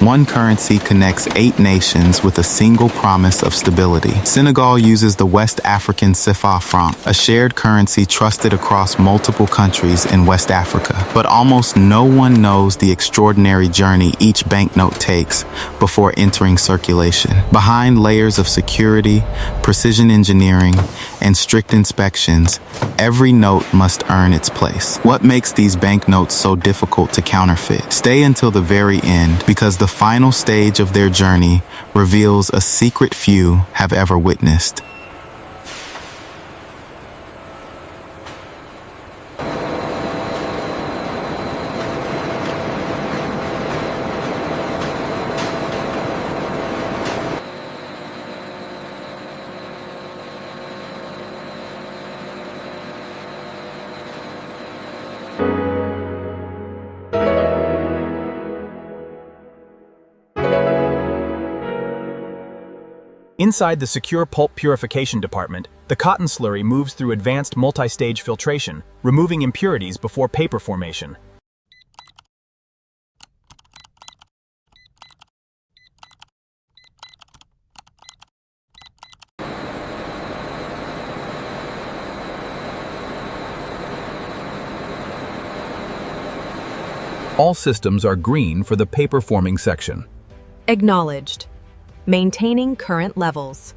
One currency connects 8 nations with a single promise of stability. Senegal uses the West African CFA Franc, a shared currency trusted across multiple countries in West Africa. But almost no one knows the extraordinary journey each banknote takes before entering circulation. Behind layers of security, precision engineering, and strict inspections, every note must earn its place. What makes these banknotes so difficult to counterfeit? Stay until the very end, because the final stage of their journey reveals a secret few have ever witnessed. Inside the secure pulp purification department, the cotton slurry moves through advanced multi-stage filtration, removing impurities before paper formation. All systems are green for the paper forming section. Acknowledged. Maintaining current levels.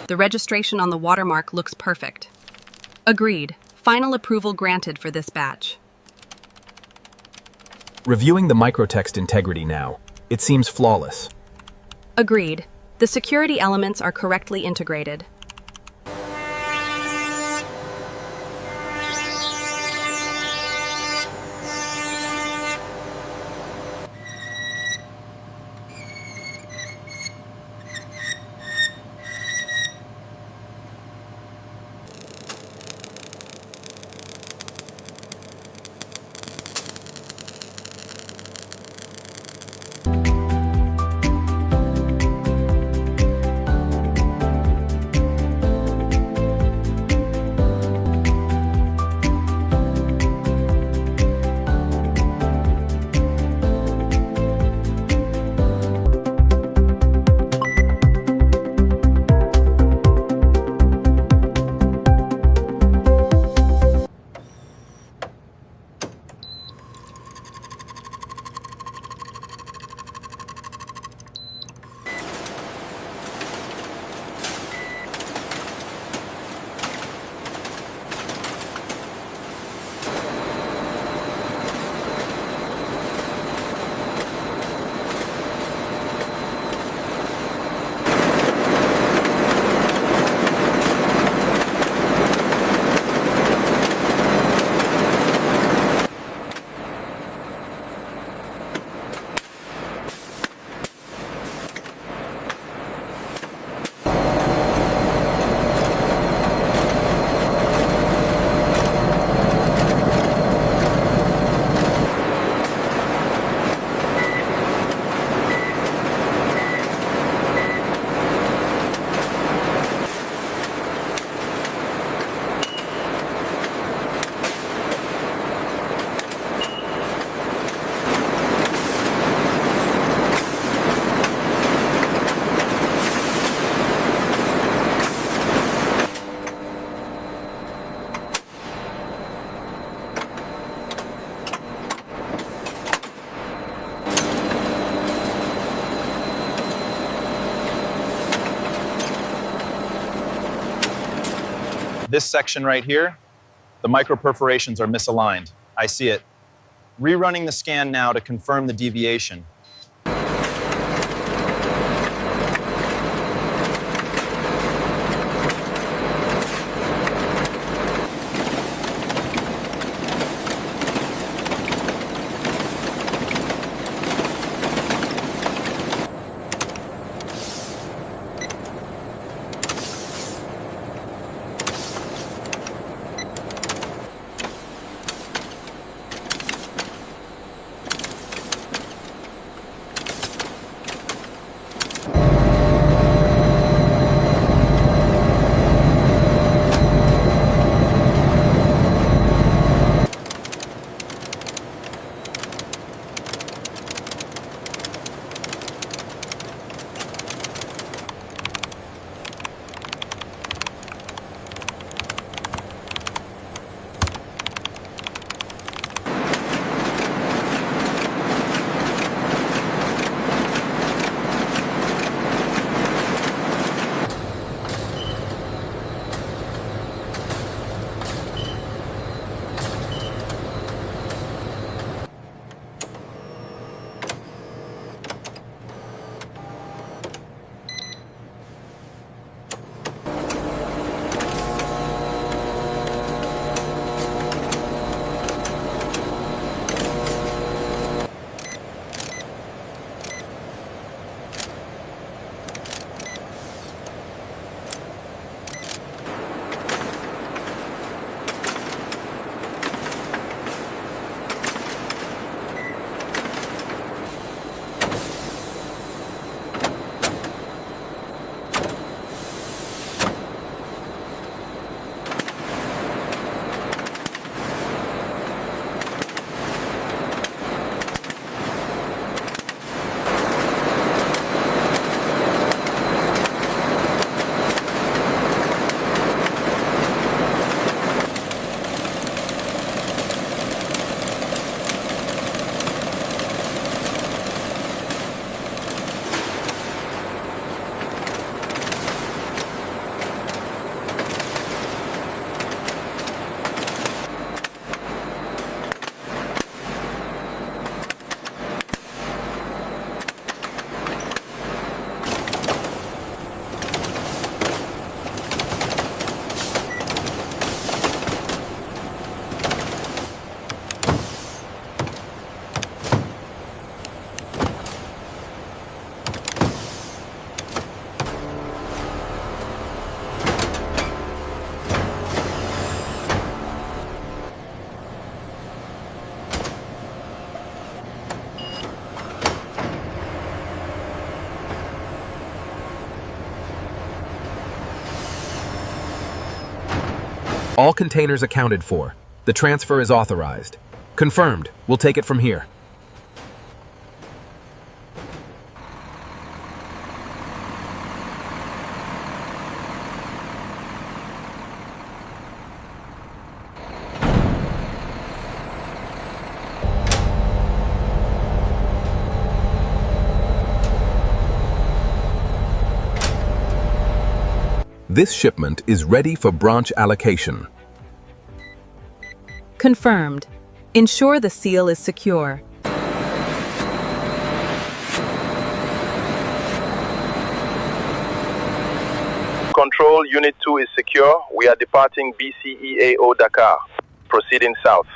The registration on the watermark looks perfect. Agreed. Final approval granted for this batch. Reviewing the microtext integrity now. It seems flawless. Agreed. The security elements are correctly integrated. This section right here, the microperforations are misaligned. I see it. Rerunning the scan now to confirm the deviation. All containers accounted for. The transfer is authorized. Confirmed. We'll take it from here. This shipment is ready for branch allocation. Confirmed. Ensure the seal is secure. Control, Unit 2 is secure. We are departing BCEAO Dakar. Proceeding south.